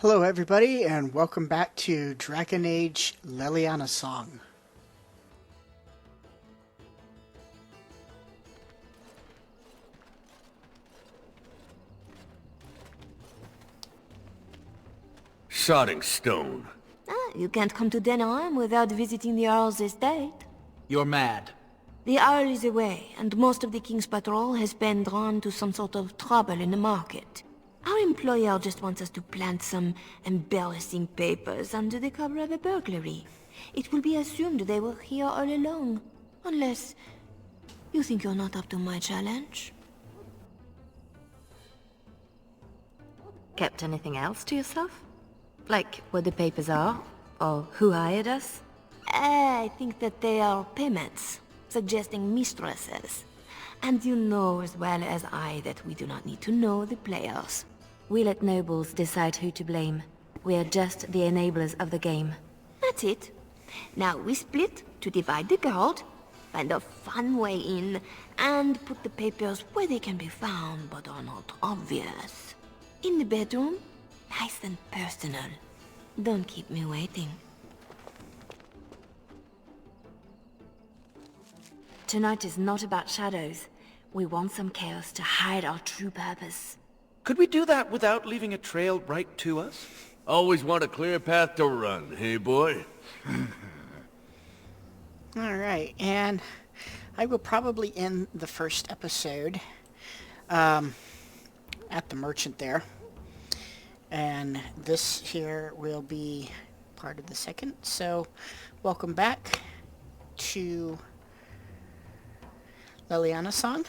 Hello everybody and welcome back to Dragon Age Leliana Song. Sodding stone. You can't come to Denerim without visiting the Earl's estate. You're mad. The Earl is away, and most of the King's patrol has been drawn to some sort of trouble in the market. Our employer just wants us to plant some embarrassing papers under the cover of a burglary. It will be assumed they were here all along. Unless you think you're not up to my challenge. Kept anything else to yourself? Like what the papers are? Or who hired us? I think that they are payments, suggesting mistresses. And you know as well as I that we do not need to know the players. We let nobles decide who to blame. We are just the enablers of the game. That's it. Now we split to divide the guard, find a fun way in, and put the papers where they can be found but are not obvious. In the bedroom, nice and personal. Don't keep me waiting. Tonight is not about shadows. We want some chaos to hide our true purpose. Could we do that without leaving a trail right to us? Always want a clear path to run, hey boy? Alright, and I will probably end the first episode at the merchant there. And this here will be part of the second. So, welcome back to Leliana Song.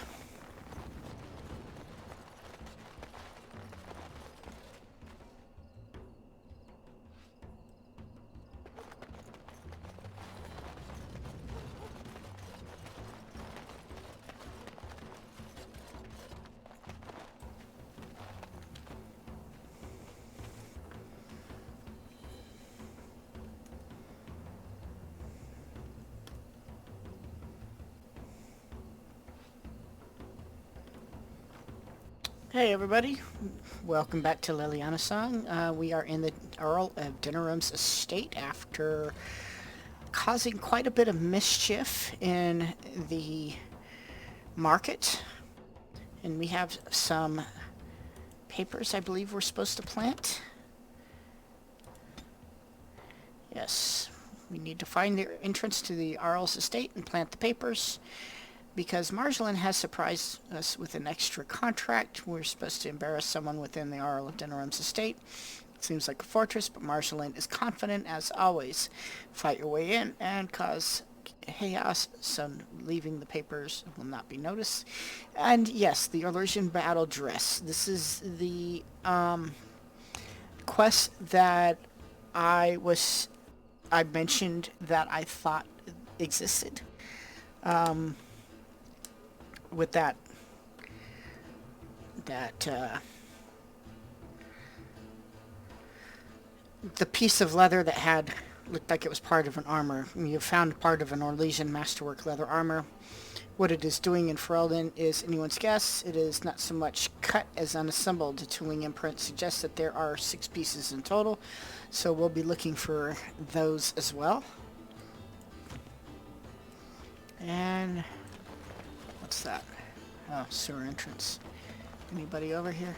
Hey everybody, welcome back to Leliana Song. We are in the Earl of Denerim's estate after causing quite a bit of mischief in the market. And we have some papers I believe we're supposed to plant. Yes, we need to find the entrance to the Earl's estate and plant the papers. Because Marjolaine has surprised us with an extra contract. We're supposed to embarrass someone within the Earl of Denerim's estate. It seems like a fortress, but Marjolaine is confident as always. Fight your way in and cause chaos, so leaving the papers will not be noticed. And yes, the illusion battle dress. This is the quest that I mentioned that I thought existed. With that the piece of leather that had looked like it was part of an armor. You found part of an Orlesian masterwork leather armor. What it is doing in Ferelden is anyone's guess. It is not so much cut as unassembled. The tooling imprint suggests that there are 6 pieces in total, so we'll be looking for those as well. And what's that? Oh, sewer entrance. Anybody over here?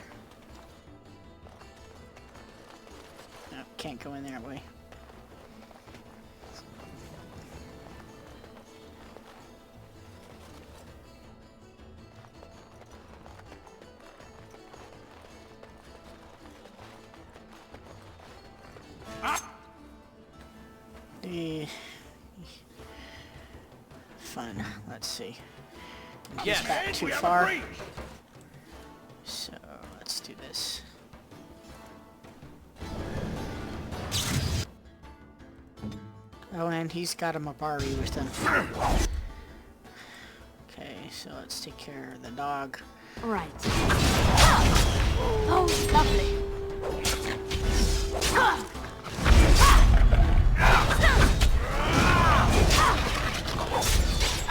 No, can't go in that way. Fun. Let's see. He's back too far. So let's do this. Oh, and he's got a Mabari with him. Okay, so let's take care of the dog. Right. Oh, lovely.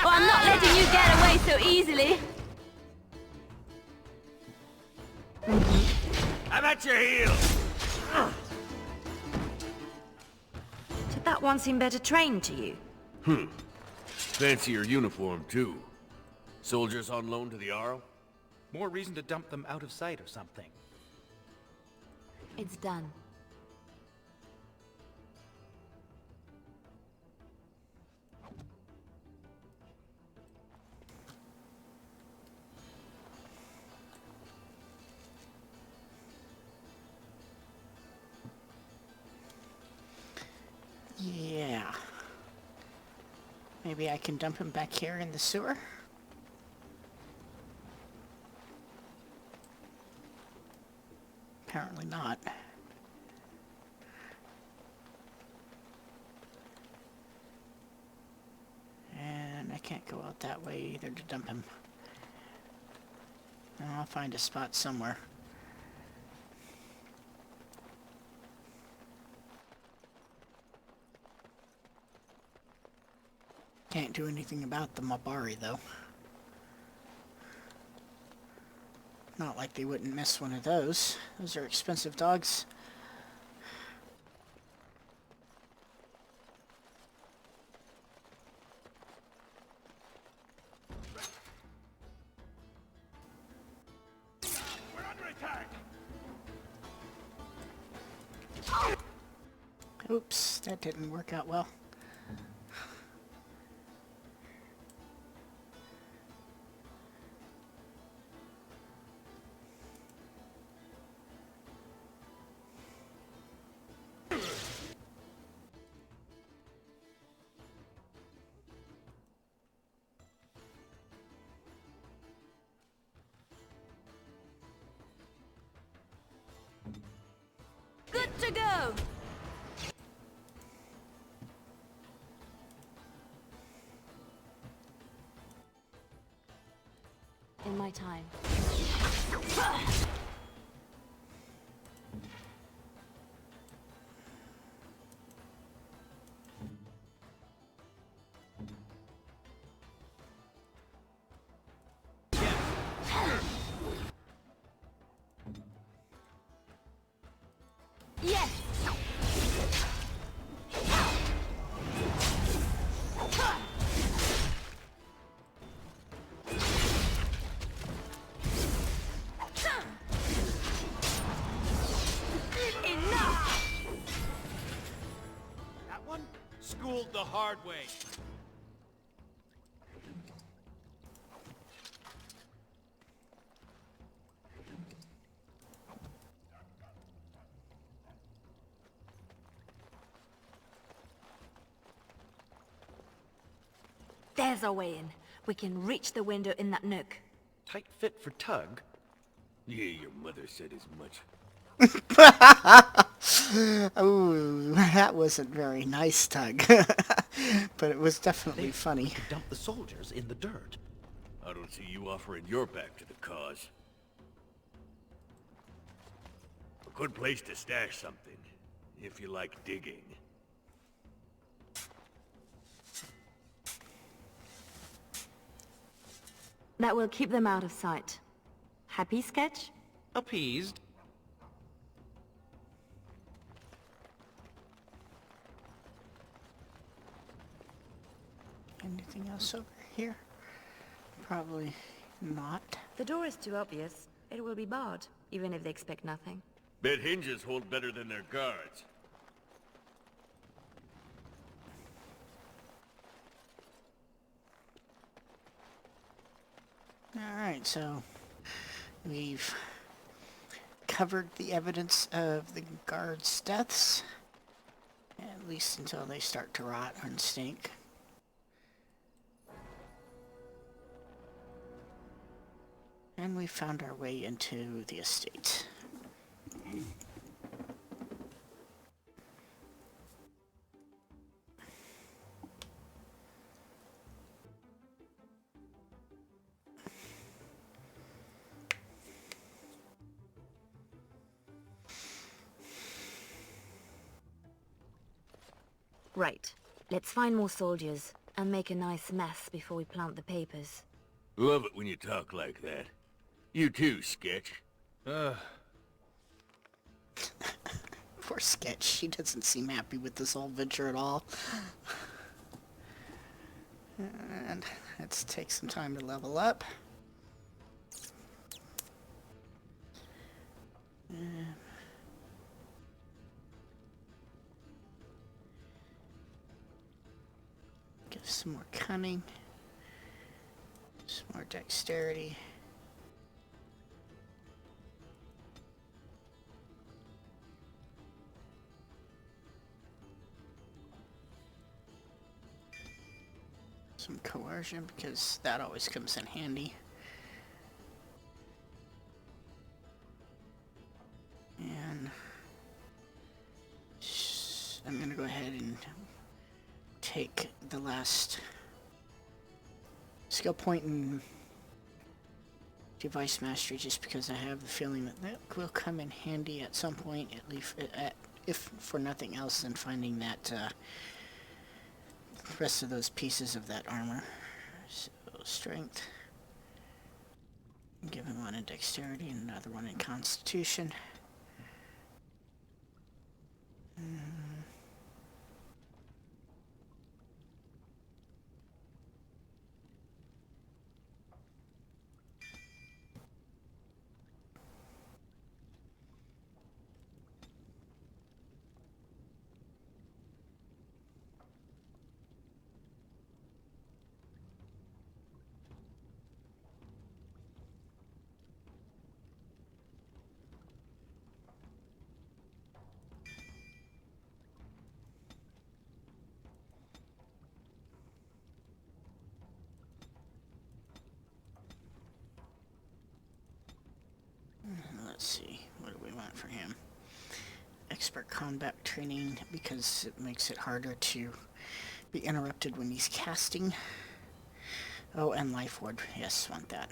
Oh, I'm not letting you get away so easily. I'm at your heels. That one seem better trained to you. Fancier uniform, too. Soldiers on loan to the Arl? More reason to dump them out of sight or something. It's done. Yeah. Maybe I can dump him back here in the sewer? Apparently not. And I can't go out that way either to dump him. I'll find a spot somewhere. Can't do anything about the Mabari, though. Not like they wouldn't miss one of those. Those are expensive dogs. We're under attack! Oops, that didn't work out well. Good to go! In my time. Yes! Enough! That one? Schooled the hard way. There's our way in. We can reach the window in that nook. Tight fit for Tug. Yeah, your mother said as much. Oh, that wasn't very nice, Tug. But it was definitely funny. To dump the soldiers in the dirt. I don't see you offering your back to the cause. A good place to stash something, if you like digging. That will keep them out of sight. Happy, Sketch? Appeased. Anything else over here? Probably not. The door is too obvious. It will be barred, even if they expect nothing. Bet hinges hold better than their guards. Alright, so we've covered the evidence of the guards' deaths, at least until they start to rot and stink. And we found our way into the estate. Right. Let's find more soldiers, and make a nice mess before we plant the papers. Love it when you talk like that. You too, Sketch. Poor Poor Sketch. She doesn't seem happy with this whole venture at all. And let's take some time to level up. Give some more cunning. Some more dexterity. Some coercion, because that always comes in handy. And I'm going to go ahead and take the last skill point in device mastery, just because I have the feeling that that will come in handy at some point, at least if for nothing else than finding that the rest of those pieces of that armor. So strength, give him one in dexterity and another one in constitution. Let's see, what do we want for him? Expert combat training, because it makes it harder to be interrupted when he's casting. Oh, and life ward. Yes, want that.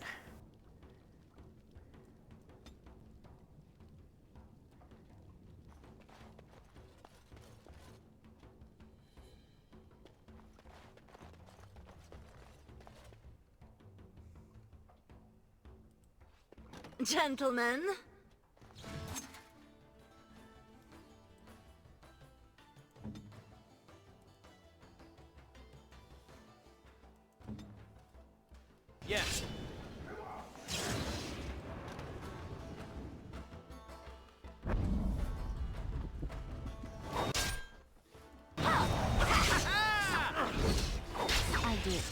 Gentlemen. Yes. I did.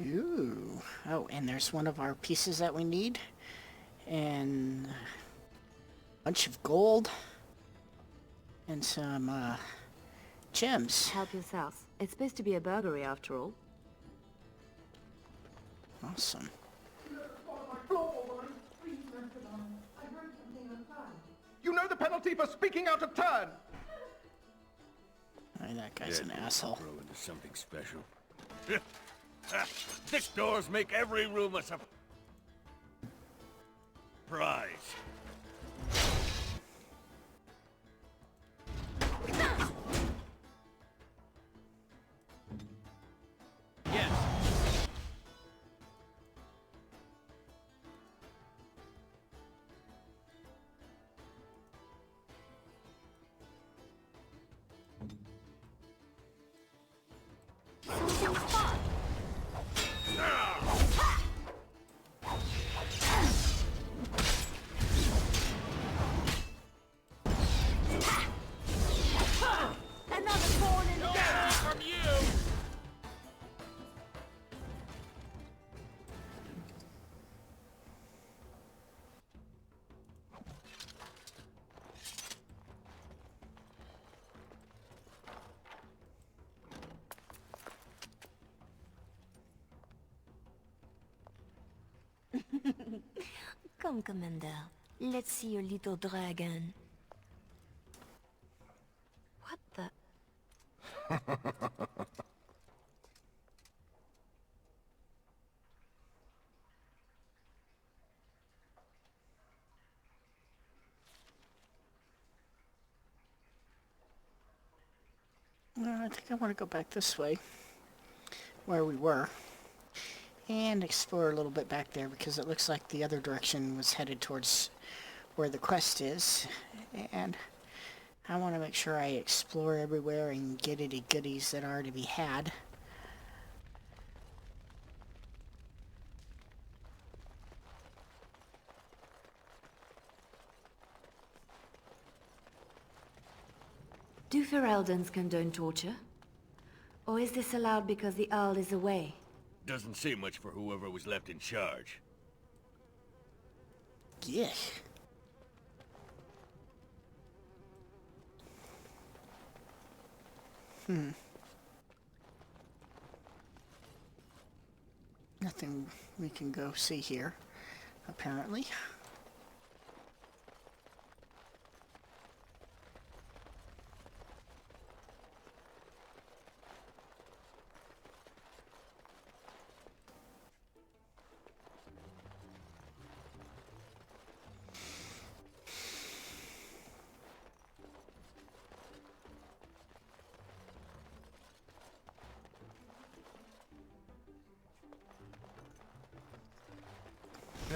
Ooh. Oh, and there's one of our pieces that we need. And a bunch of gold. And some, gems. Help yourself. It's supposed to be a burglary after all. Awesome. You know the penalty for speaking out of turn! Oh, that guy's an asshole. Grow into something special. Thick doors make every room a surprise. Yes. Come, Commander. Let's see your little dragon. What the... I think I want to go back this way, where we were, and explore a little bit back there, because it looks like the other direction was headed towards where the quest is, and I want to make sure I explore everywhere and get any goodies that are to be had. Do Ferelden's condone torture? Or is this allowed because the Earl is away? Doesn't say much for whoever was left in charge. Yeah. Nothing we can go see here, apparently.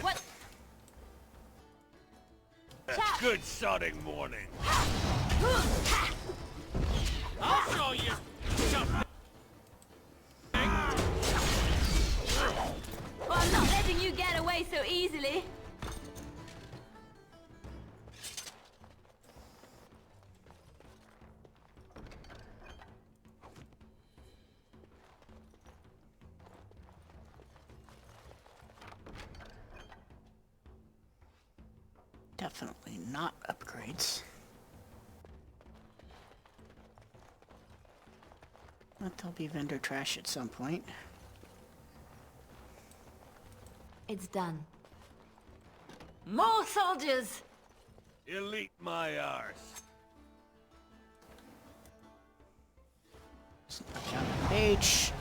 What? Good sodding morning. I'll show you something. Well, I'm not letting you get away so easily. Definitely not upgrades. But there'll be vendor trash at some point. It's done. More soldiers! Elite my arse. Knock down the mage.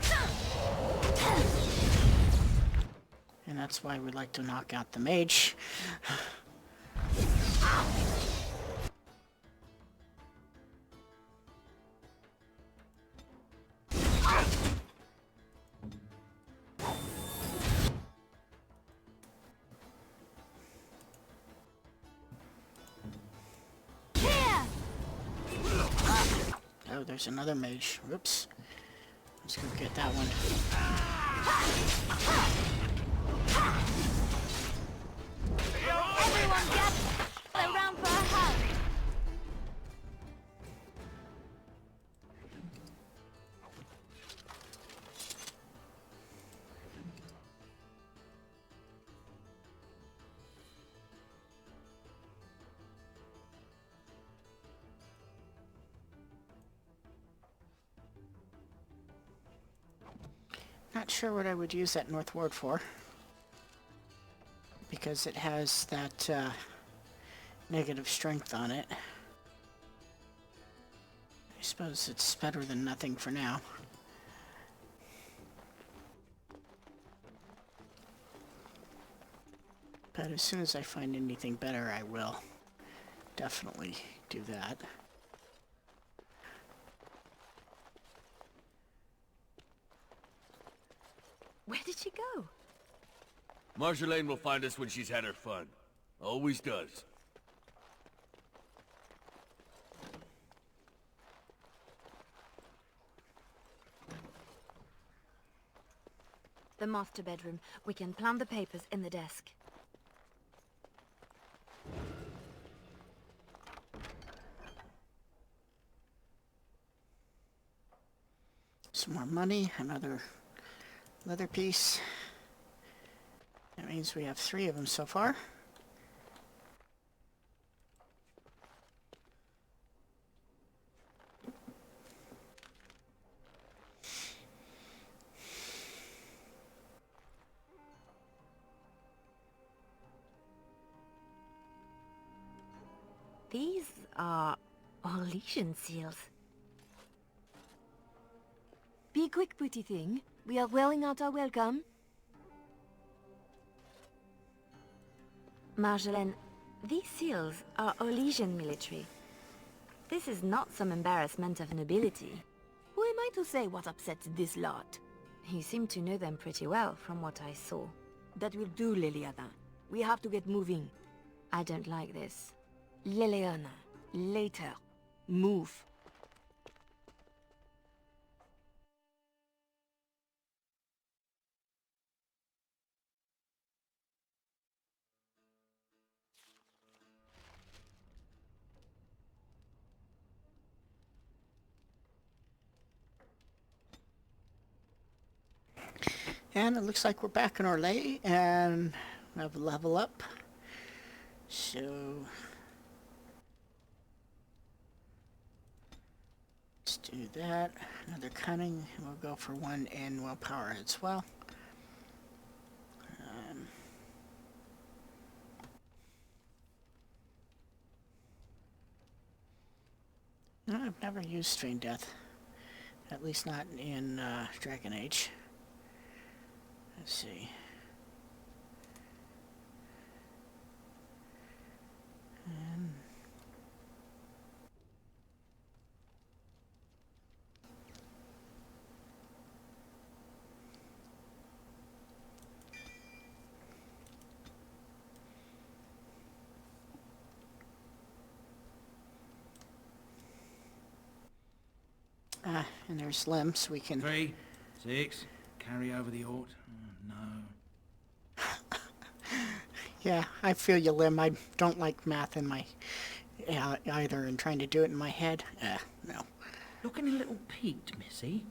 And that's why we like to knock out the mage. Oh, there's another mage. Whoops. Let's go get that one. Everyone gather around for a hug. Not sure what I would use that North Ward for. Because it has that negative strength on it. I suppose it's better than nothing for now. But as soon as I find anything better, I will definitely do that. Where did she go? Marjolaine will find us when she's had her fun. Always does. The master bedroom. We can plant the papers in the desk. Some more money, another leather piece. That means we have 3 of them so far. These are Orlesian seals. Be quick, pretty thing. We are wearing out our welcome. Marjolaine, these seals are Orlesian military. This is not some embarrassment of nobility. Who am I to say what upsets this lot? You seem to know them pretty well, from what I saw. That will do, Leliana. We have to get moving. I don't like this. Leliana, later. Move. And it looks like we're back in Orlais and have a level up. So let's do that. Another cunning. We'll go for one in willpower as well. No, I've never used Strain Death. At least not in Dragon Age. Let's see. And there's limbs we can... 3, 6, carry over the ort. Oh, no. Yeah, I feel you, Lim. I don't like math in my... either, and trying to do it in my head. No. Looking a little peaked, Missy.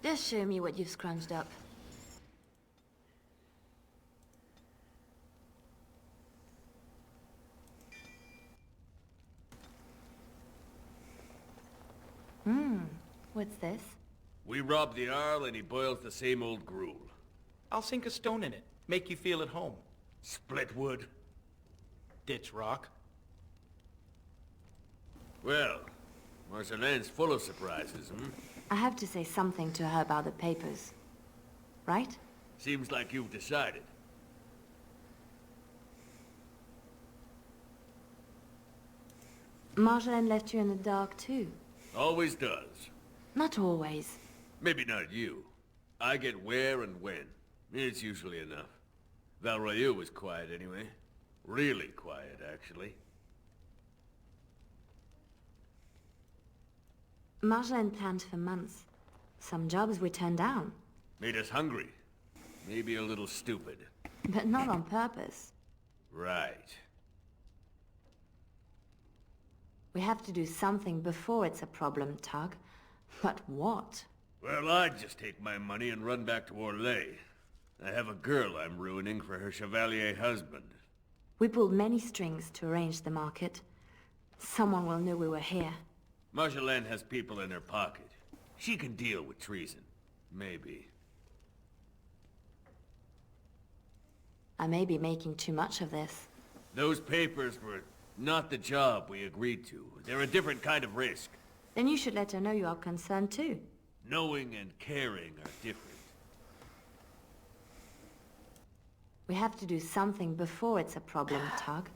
Just show me what you've scrunched up. What's this? We rob the Arl and he boils the same old gruel. I'll sink a stone in it. Make you feel at home. Split wood. Ditch rock. Well, Marcelaine's full of surprises, hmm? I have to say something to her about the papers. Right? Seems like you've decided. Marjolaine left you in the dark too. Always does. Not always. Maybe not you. I get where and when. It's usually enough. Valroyu was quiet anyway. Really quiet, actually. Marjolaine planned for months. Some jobs we turned down. Made us hungry. Maybe a little stupid. But not on purpose. Right. We have to do something before it's a problem, Tug. But what? Well, I'd just take my money and run back to Orlais. I have a girl I'm ruining for her Chevalier husband. We pulled many strings to arrange the market. Someone will know we were here. Marjolaine has people in her pocket. She can deal with treason. Maybe. I may be making too much of this. Those papers were not the job we agreed to. They're a different kind of risk. Then you should let her know you are concerned too. Knowing and caring are different. We have to do something before it's a problem, Tug.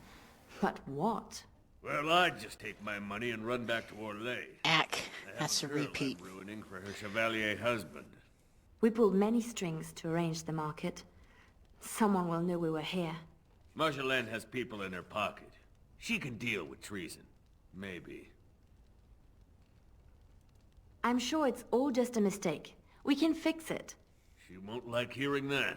But what? Well, I'd just take my money and run back to Orlais. Ack. I have That's a girl repeat. I'm ruining for her Chevalier husband. We pulled many strings to arrange the market. Someone will know we were here. Marjolaine has people in her pocket. She can deal with treason. Maybe. I'm sure it's all just a mistake. We can fix it. She won't like hearing that.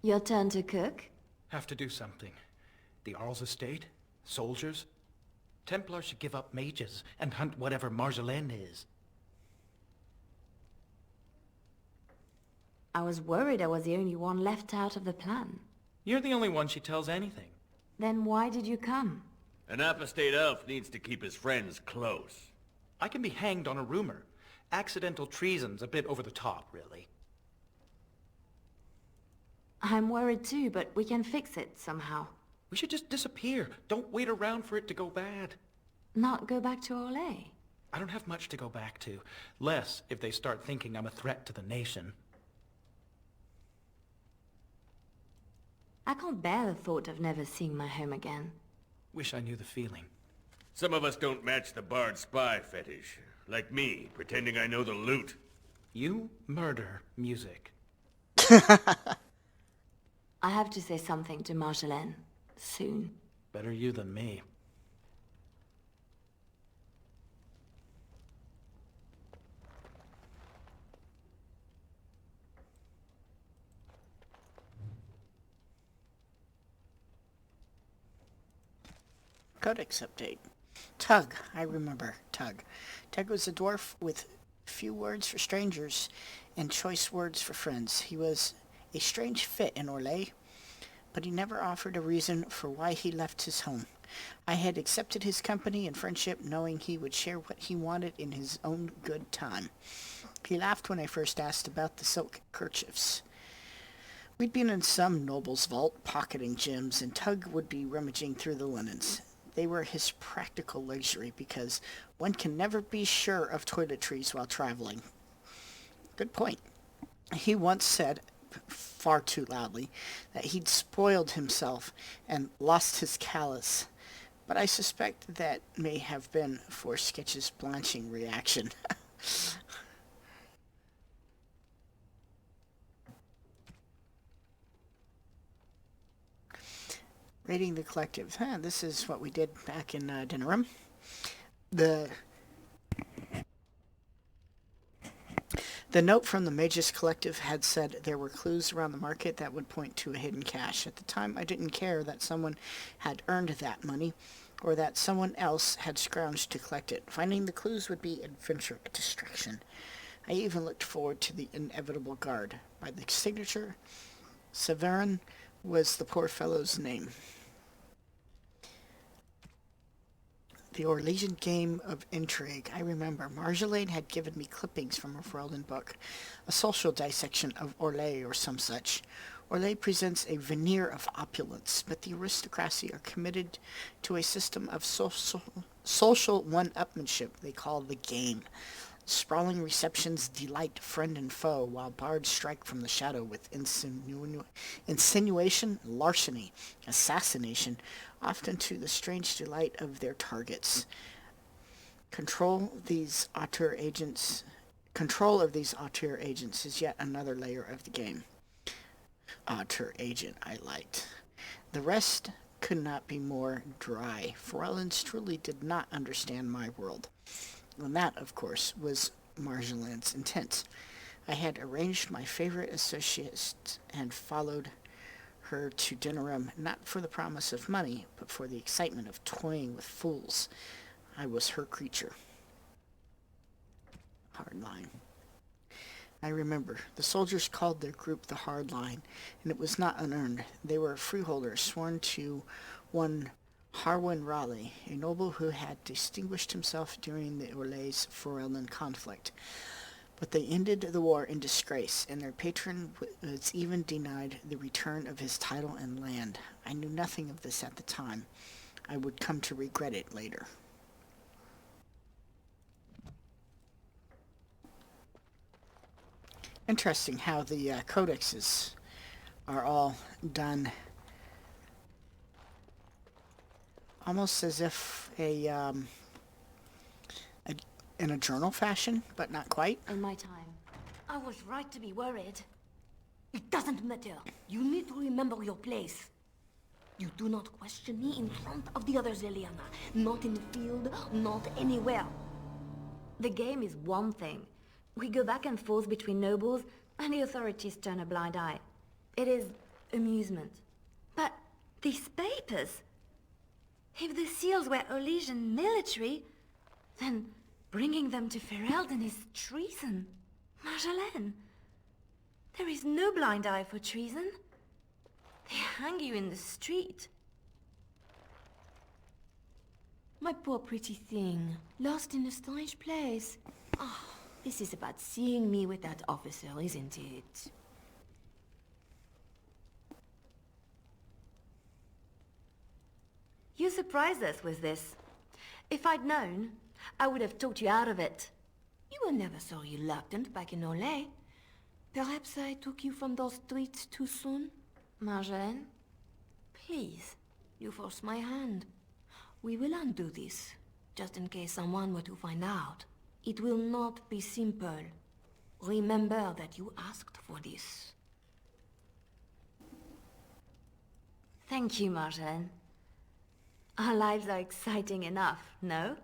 Your turn to cook? Have to do something. The Arl's estate? Soldiers? Templars should give up mages and hunt whatever Marjolaine is. I was worried I was the only one left out of the plan. You're the only one she tells anything. Then why did you come? An apostate elf needs to keep his friends close. I can be hanged on a rumor. Accidental treason's a bit over the top, really. I'm worried too, but we can fix it somehow. We should just disappear. Don't wait around for it to go bad. Not go back to Orlais. I don't have much to go back to. Less if they start thinking I'm a threat to the nation. I can't bear the thought of never seeing my home again. Wish I knew the feeling. Some of us don't match the bard spy fetish. Like me, pretending I know the loot. You murder music. I have to say something to Marjolaine. Soon. Better you than me. Codex update. Tug. I remember Tug. Tug was a dwarf with few words for strangers and choice words for friends. He was a strange fit in Orlais, but he never offered a reason for why he left his home. I had accepted his company and friendship, knowing he would share what he wanted in his own good time. He laughed when I first asked about the silk kerchiefs. We'd been in some noble's vault, pocketing gems, and Tug would be rummaging through the linens. They were his practical luxury, because one can never be sure of toiletries while traveling. Good point. He once said, far too loudly, that he'd spoiled himself and lost his callus. But I suspect that may have been for Sketch's blanching reaction. Rating the collective. This is what we did back in Dinner Room. The note from the Magus Collective had said there were clues around the market that would point to a hidden cache. At the time, I didn't care that someone had earned that money, or that someone else had scrounged to collect it. Finding the clues would be adventure distraction. I even looked forward to the inevitable guard. By the signature, Severin was the poor fellow's name. The Orlesian game of intrigue. I remember Marjolaine had given me clippings from a Ferelden book, a social dissection of Orlais or some such. Orlais presents a veneer of opulence, but the aristocracy are committed to a system of social one-upmanship they call the game. Sprawling receptions delight friend and foe, while bards strike from the shadow with insinuation, larceny, assassination, often to the strange delight of their targets. Control of these auteur agents is yet another layer of the game. Auteur agent, I liked. The rest could not be more dry. Ferellins truly did not understand my world. And that, of course, was Marjolaine's intent. I had arranged my favorite associates and followed her to Dinner Room, not for the promise of money, but for the excitement of toying with fools. I was her creature. Hard line. I remember. The soldiers called their group the Hard Line, and it was not unearned. They were freeholders sworn to one Harwin Raleigh, a noble who had distinguished himself during the Orlais-Ferelden conflict. But they ended the war in disgrace, and their patron was even denied the return of his title and land. I knew nothing of this at the time. I would come to regret it later. Interesting how the codexes are all done almost as if in a journal fashion, but not quite. In my time. I was right to be worried. It doesn't matter. You need to remember your place. You do not question me in front of the others, Leliana. Not in the field, not anywhere. The game is one thing. We go back and forth between nobles, and the authorities turn a blind eye. It is amusement. But these papers... If the seals were Orlesian military, then bringing them to Ferelden is treason. Marjolaine, there is no blind eye for treason. They hang you in the street. My poor pretty thing, lost in a strange place. Ah, this is about seeing me with that officer, isn't it? You surprised us with this. If I'd known, I would have talked you out of it. You were never so reluctant back in Olay. Perhaps I took you from those streets too soon? Marjolaine? Please, you forced my hand. We will undo this, just in case someone were to find out. It will not be simple. Remember that you asked for this. Thank you, Marjolaine. Our lives are exciting enough, no?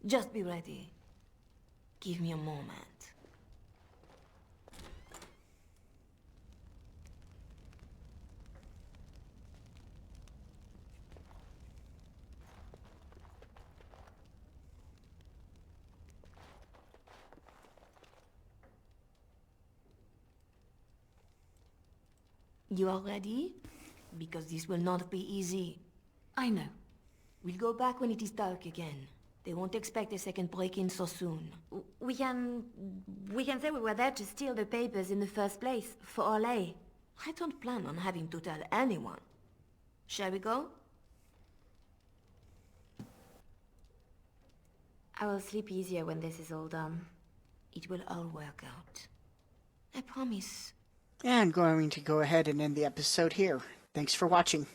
Just be ready. Give me a moment. You are ready? Because this will not be easy. I know. We'll go back when it is dark again. They won't expect a second break-in so soon. We can say we were there to steal the papers in the first place, for Olay. I don't plan on having to tell anyone. Shall we go? I will sleep easier when this is all done. It will all work out. I promise. And going to go ahead and end the episode here. Thanks for watching.